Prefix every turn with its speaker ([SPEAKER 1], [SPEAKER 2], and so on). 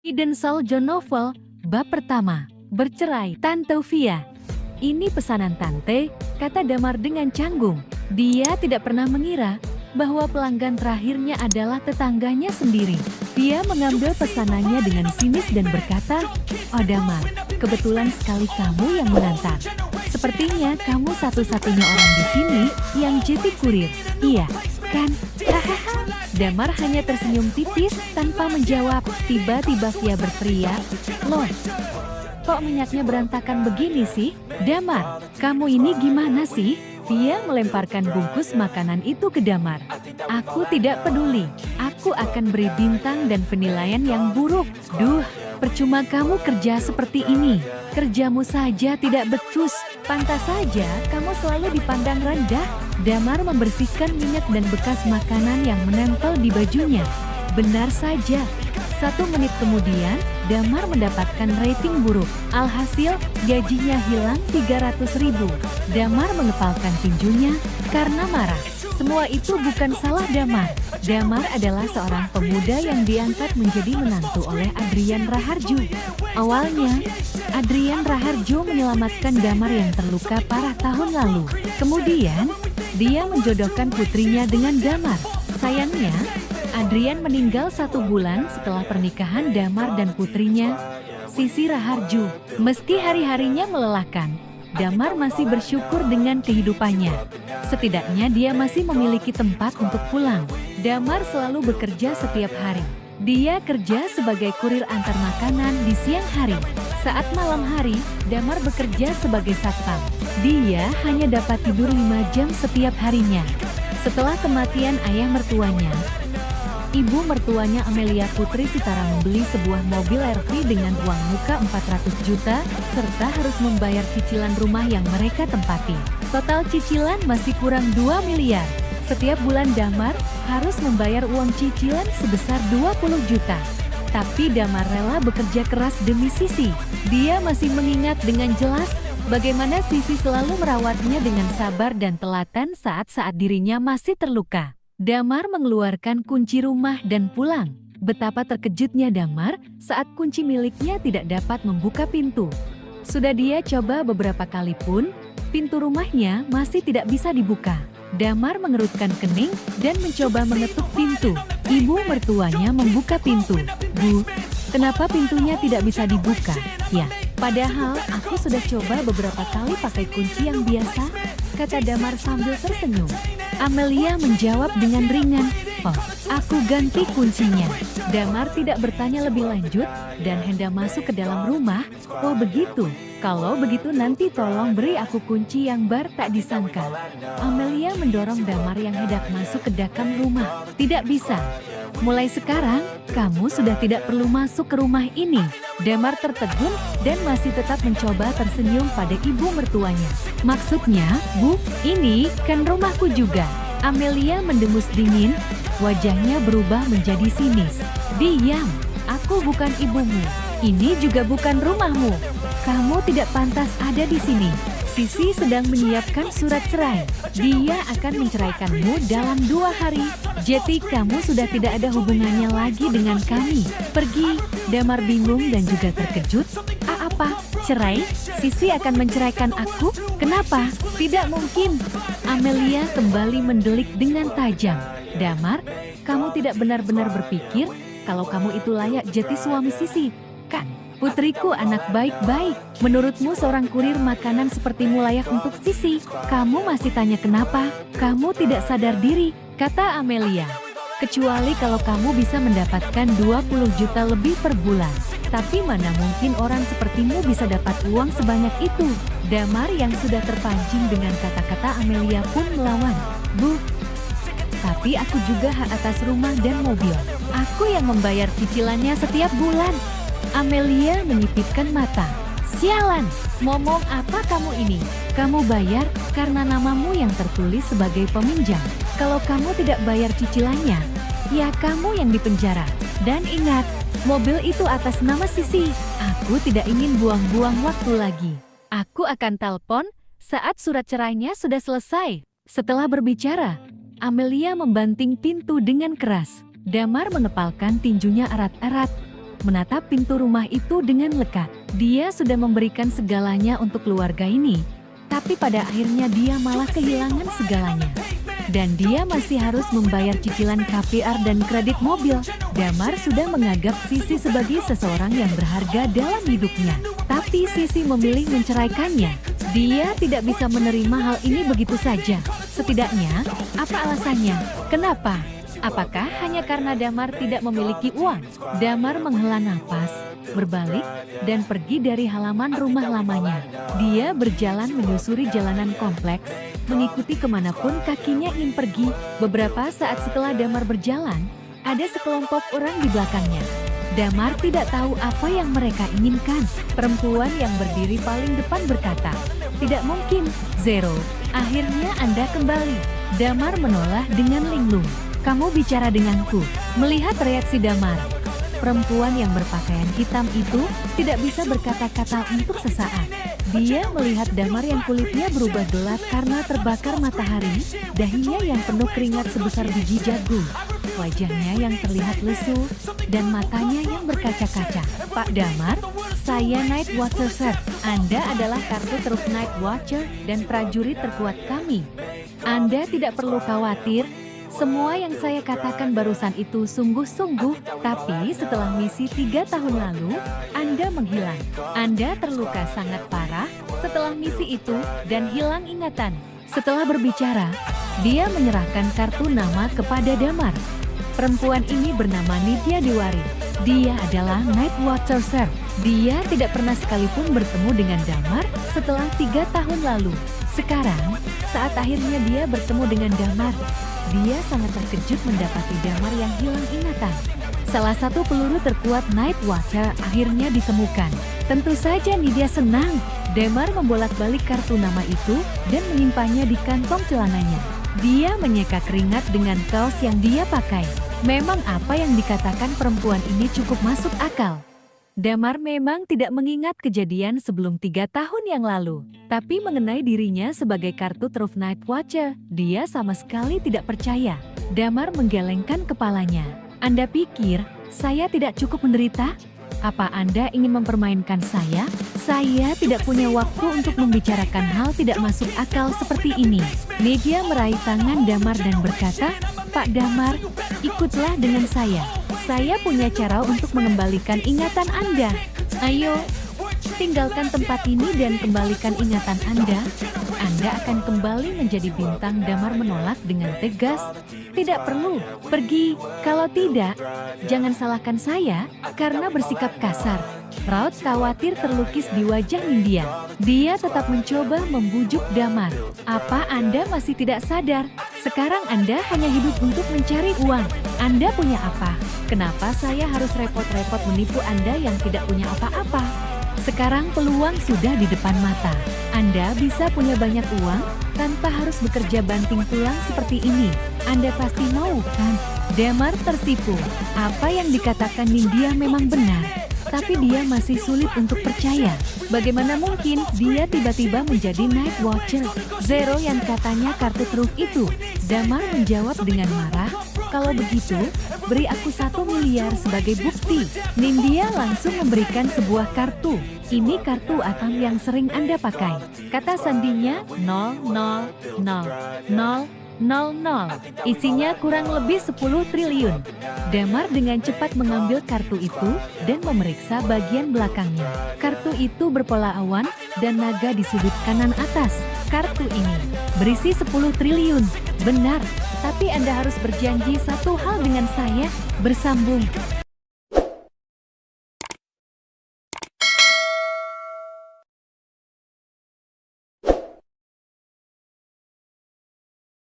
[SPEAKER 1] Hidden Soul John Novel, bab pertama, bercerai. Tante Via. Ini pesanan Tante, kata Damar dengan canggung. Dia tidak pernah mengira bahwa pelanggan terakhirnya adalah tetangganya sendiri. Via mengambil pesanannya dengan sinis dan berkata, "Oh Damar, kebetulan sekali kamu yang mengantar. Sepertinya kamu satu-satunya orang di sini yang jadi kurir. Iya, kan?" Hahaha. Damar hanya tersenyum tipis tanpa menjawab. Tiba-tiba Via berteriak, "Loh, kok minyaknya berantakan begini sih? Damar, kamu ini gimana sih?" Via melemparkan bungkus makanan itu ke Damar. "Aku tidak peduli. Aku akan beri bintang dan penilaian yang buruk. Duh, percuma kamu kerja seperti ini. Kerjamu saja tidak becus. Pantas saja kamu selalu dipandang rendah." Damar membersihkan minyak dan bekas makanan yang menempel di bajunya. Benar saja. 1 menit kemudian, Damar mendapatkan rating buruk. Alhasil, gajinya hilang 300.000. Damar mengepalkan tinjunya karena marah. Semua itu bukan salah Damar. Damar adalah seorang pemuda yang diangkat menjadi menantu oleh Adrian Raharjo. Awalnya, Adrian Raharjo menyelamatkan Damar yang terluka parah tahun lalu. Kemudian, dia menjodohkan putrinya dengan Damar. Sayangnya, Adrian meninggal 1 bulan setelah pernikahan Damar dan putrinya, Sisi Raharjo. Meski hari-harinya melelahkan, Damar masih bersyukur dengan kehidupannya. Setidaknya dia masih memiliki tempat untuk pulang. Damar selalu bekerja setiap hari. Dia kerja sebagai kurir antar makanan di siang hari. Saat malam hari, Damar bekerja sebagai satpam. Dia hanya dapat tidur 5 jam setiap harinya. Setelah kematian ayah mertuanya, ibu mertuanya Amelia Putri Sitara membeli sebuah mobil RV dengan uang muka 400 juta, serta harus membayar cicilan rumah yang mereka tempati. Total cicilan masih kurang 2 miliar. Setiap bulan Damar harus membayar uang cicilan sebesar 20 juta. Tapi Damar rela bekerja keras demi Sisi. Dia masih mengingat dengan jelas bagaimana Sisi selalu merawatnya dengan sabar dan telaten saat-saat dirinya masih terluka. Damar mengeluarkan kunci rumah dan pulang. Betapa terkejutnya Damar saat kunci miliknya tidak dapat membuka pintu. Sudah dia coba beberapa kali pun, pintu rumahnya masih tidak bisa dibuka. Damar mengerutkan kening dan mencoba mengetuk pintu. Ibu mertuanya membuka pintu. "Bu, kenapa pintunya tidak bisa dibuka?" "Ya, padahal aku sudah coba beberapa kali pakai kunci yang biasa," kata Damar sambil tersenyum. Amelia menjawab dengan ringan, "Oh, aku ganti kuncinya." Damar tidak bertanya lebih lanjut dan hendak masuk ke dalam rumah. "Oh begitu, kalau begitu nanti tolong beri aku kunci yang tak disangka." Amelia mendorong Damar yang hendak masuk ke dalam rumah. "Tidak bisa. Mulai sekarang, kamu sudah tidak perlu masuk ke rumah ini." Damar tertegun dan masih tetap mencoba tersenyum pada ibu mertuanya. "Maksudnya, Bu, ini kan rumahku juga." Amelia mendengus dingin, wajahnya berubah menjadi sinis. "Diam, aku bukan ibumu. Ini juga bukan rumahmu. Kamu tidak pantas ada di sini. Sisi sedang menyiapkan surat cerai. Dia akan menceraikanmu dalam 2 hari. Jadi kamu sudah tidak ada hubungannya lagi dengan kami. Pergi." Damar bingung dan juga terkejut. Apa? Cerai? Sisi akan menceraikan aku? Kenapa? Tidak mungkin." Amelia kembali mendelik dengan tajam. "Damar, kamu tidak benar-benar berpikir kalau kamu itu layak jadi suami Sisi, kan? Putriku anak baik-baik. Menurutmu seorang kurir makanan sepertimu layak untuk Sisi? Kamu masih tanya kenapa? Kamu tidak sadar diri," kata Amelia. "Kecuali kalau kamu bisa mendapatkan 20 juta lebih per bulan. Tapi mana mungkin orang sepertimu bisa dapat uang sebanyak itu?" Damar yang sudah terpancing dengan kata-kata Amelia pun melawan. "Bu, tapi aku juga hak atas rumah dan mobil. Aku yang membayar cicilannya setiap bulan." Amelia menyipitkan mata. "Sialan, ngomong apa kamu ini? Kamu bayar karena namamu yang tertulis sebagai peminjam. Kalau kamu tidak bayar cicilannya, ya kamu yang dipenjara. Dan ingat, mobil itu atas nama Sisi. Aku tidak ingin buang-buang waktu lagi. Aku akan telepon saat surat cerainya sudah selesai." Setelah berbicara, Amelia membanting pintu dengan keras. Damar mengepalkan tinjunya erat-erat. menatap pintu rumah itu dengan lekat. Dia sudah memberikan segalanya untuk keluarga ini, tapi pada akhirnya dia malah kehilangan segalanya. Dan dia masih harus membayar cicilan KPR dan kredit mobil. Damar sudah menganggap Sisi sebagai seseorang yang berharga dalam hidupnya. Tapi Sisi memilih menceraikannya. Dia tidak bisa menerima hal ini begitu saja. Setidaknya, apa alasannya? Kenapa? Apakah hanya karena Damar tidak memiliki uang? Damar menghela napas, berbalik, dan pergi dari halaman rumah lamanya. Dia berjalan menyusuri jalanan kompleks, mengikuti kemanapun kakinya ingin pergi. Beberapa saat setelah Damar berjalan, ada sekelompok orang di belakangnya. Damar tidak tahu apa yang mereka inginkan. Perempuan yang berdiri paling depan berkata, "Tidak mungkin, Zero. Akhirnya Anda kembali." Damar menoleh dengan linglung. "Kamu bicara denganku." Melihat reaksi Damar, perempuan yang berpakaian hitam itu tidak bisa berkata-kata untuk sesaat. Dia melihat Damar yang kulitnya berubah gelap karena terbakar matahari, dahinya yang penuh keringat sebesar biji jagung, wajahnya yang terlihat lesu, dan matanya yang berkaca-kaca. "Pak Damar, saya Night Watcher, Sir. Anda adalah kartu truf Night Watcher dan prajurit terkuat kami. Anda tidak perlu khawatir. Semua yang saya katakan barusan itu sungguh-sungguh, tapi setelah misi 3 tahun lalu, Anda menghilang. Anda terluka sangat parah setelah misi itu dan hilang ingatan." Setelah berbicara, dia menyerahkan kartu nama kepada Damar. Perempuan ini bernama Nidya Dewari. Dia adalah Night Watcher, Sir. Dia tidak pernah sekalipun bertemu dengan Damar setelah 3 tahun lalu. Sekarang, saat akhirnya dia bertemu dengan Damar, dia sangat terkejut mendapati Damar yang hilang ingatan. Salah satu peluru terkuat Night Watcher akhirnya ditemukan. Tentu saja Nidya senang. Damar membolak-balik kartu nama itu dan menyimpannya di kantong celananya. Dia menyeka keringat dengan kaos yang dia pakai. Memang apa yang dikatakan perempuan ini cukup masuk akal. Damar memang tidak mengingat kejadian sebelum 3 tahun yang lalu. Tapi mengenai dirinya sebagai kartu truf Night Watcher, dia sama sekali tidak percaya. Damar menggelengkan kepalanya. "Anda pikir saya tidak cukup menderita? Apa Anda ingin mempermainkan saya? Saya tidak punya waktu untuk membicarakan hal tidak masuk akal seperti ini." Nidya meraih tangan Damar dan berkata, "Pak Damar, ikutlah dengan saya. Saya punya cara untuk mengembalikan ingatan Anda. Ayo, tinggalkan tempat ini dan kembalikan ingatan Anda. Anda akan kembali menjadi bintang." Damar menolak dengan tegas. "Tidak perlu, pergi. Kalau tidak, jangan salahkan saya karena bersikap kasar." Raut khawatir terlukis di wajah Nidya. Dia tetap mencoba membujuk Damar. "Apa Anda masih tidak sadar? Sekarang Anda hanya hidup untuk mencari uang. Anda punya apa? Kenapa saya harus repot-repot menipu Anda yang tidak punya apa-apa? Sekarang peluang sudah di depan mata. Anda bisa punya banyak uang tanpa harus bekerja banting tulang seperti ini. Anda pasti mau, kan?" Damar tersipu. Apa yang dikatakan Nidya memang benar. Tapi dia masih sulit untuk percaya. Bagaimana mungkin dia tiba-tiba menjadi Night Watcher? Zero yang katanya kartu truf itu. Damar menjawab dengan marah, "Kalau begitu, beri aku 1 miliar sebagai bukti." Nidya langsung memberikan sebuah kartu. "Ini kartu Atam yang sering Anda pakai." Kata sandinya 00000. Isinya kurang lebih 10 triliun. Damar dengan cepat mengambil kartu itu dan memeriksa bagian belakangnya. Kartu itu berpola awan dan naga di sudut kanan atas. Kartu ini berisi 10 triliun. Benar, tapi Anda harus berjanji satu hal dengan saya. Bersambung.